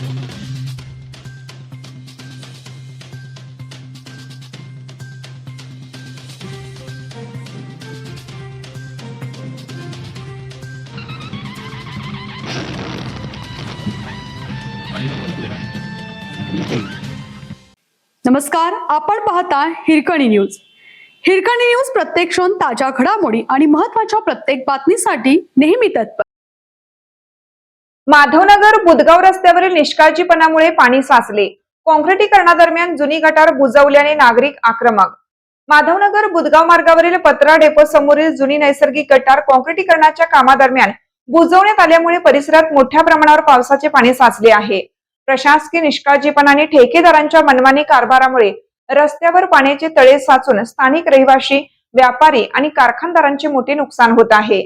नमस्कार, आपण पाहता हिरकणी न्यूज. हिरकणी न्यूज प्रत्येक क्षण ताज्या घडामोडी आणि महत्त्वाच्या प्रत्येक बातमीसाठी नेहमी तत्पर. माधवनगर बुधगाव रस्त्यावरील निष्काळजीपणामुळे पाणी साचले. काँक्रिटीकरणादरम्यान जुनी गटार बुजवल्याने नागरिक आक्रमक. माधवनगर बुधगाव मार्गावरील पत्रा डेपो समोरील जुनी नैसर्गिक गटार काँक्रिटीकरणाच्या कामादरम्यान बुजवण्यात आल्यामुळे परिसरात मोठ्या प्रमाणावर पावसाचे पाणी साचले आहे. प्रशासकीय निष्काळजीपणाने ठेकेदारांच्या मनमानी कारभारामुळे रस्त्यावर पाण्याचे तळे साचून स्थानिक रहिवासी, व्यापारी आणि कारखानदारांचे मोठे नुकसान होत आहे.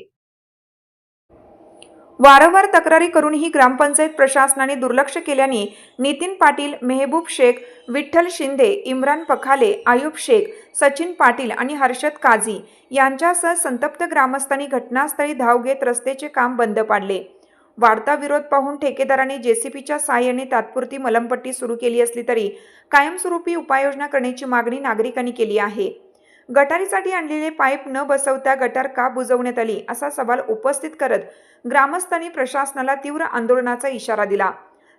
वारंवार तक्रारी करूनही ग्रामपंचायत प्रशासनाने दुर्लक्ष केल्याने नितीन पाटील, मेहबूब शेख, विठ्ठल शिंदे, इम्रान पखाले, आयुब शेख, सचिन पाटील आणि हर्षद काझी यांच्यासह संतप्त ग्रामस्थांनी घटनास्थळी धाव घेत रस्त्याचे काम बंद पाडले. वाढता विरोध पाहून ठेकेदाराने जेसीबीच्या सहाय्याने तात्पुरती मलमपट्टी सुरू केली असली तरी कायमस्वरूपी उपाययोजना करण्याची मागणी नागरिकांनी केली आहे. गटारीसाठी आणलेले पाईप न बसवता गटार का बुजवण्यात आली असा सवाल उपस्थित करत ग्रामस्थांनी प्रशासनाला तीव्र आंदोलनाचा इशारा दिला.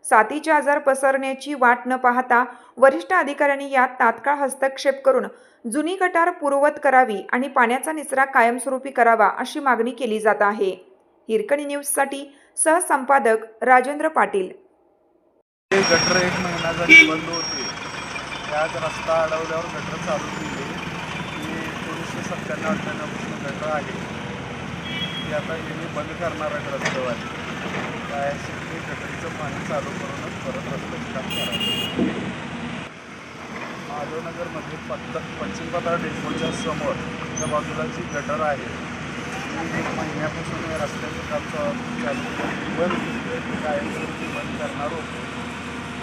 साथीचे आजार पसरण्याची वाट न पाहता वरिष्ठ अधिकाऱ्यांनी यात तात्काळ हस्तक्षेप करून जुनी गटार पूर्ववत करावी आणि पाण्याचा निचरा कायमस्वरूपी करावा अशी मागणी केली जात आहे. हिरकणी न्यूजसाठी सहसंपादक राजेंद्र पाटील. गटर 1 महिना झाली बंद होते. त्यात रस्ता अडवल्यावर गटर चालू केली. ती 1997-98 पासून गटर आहे. ती आता यांनी बंद करणार आहेत रस्त्यावाली. काय ते गटरीचं पाणी चालू करूनच परत रस्त्याचं काम करायचं. माधवनगरमध्ये पश्चिम पत्रा डेपोच्या समोर त्या बाजूला जी गटर आहे ती 1 महिन्यापासून या रस्त्याचं काम चालू बंद केली. ती कायमस्वरूपी बंद करणार होतो.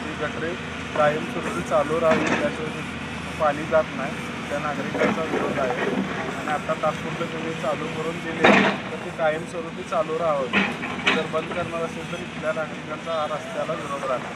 ती गटरे कायमस्वरूपी चालू राहावी, त्याचं पाणी जात नाही, त्या नागरिकांचा विरोध आहे. आणि आता तात्पुरतं तुम्ही चालू करून दिले तर ते कायमस्वरूपी चालू राहावं. जर बंद करणार असेल तर इथल्या नागरिकांचा रस्त्याला विरोध राहणार.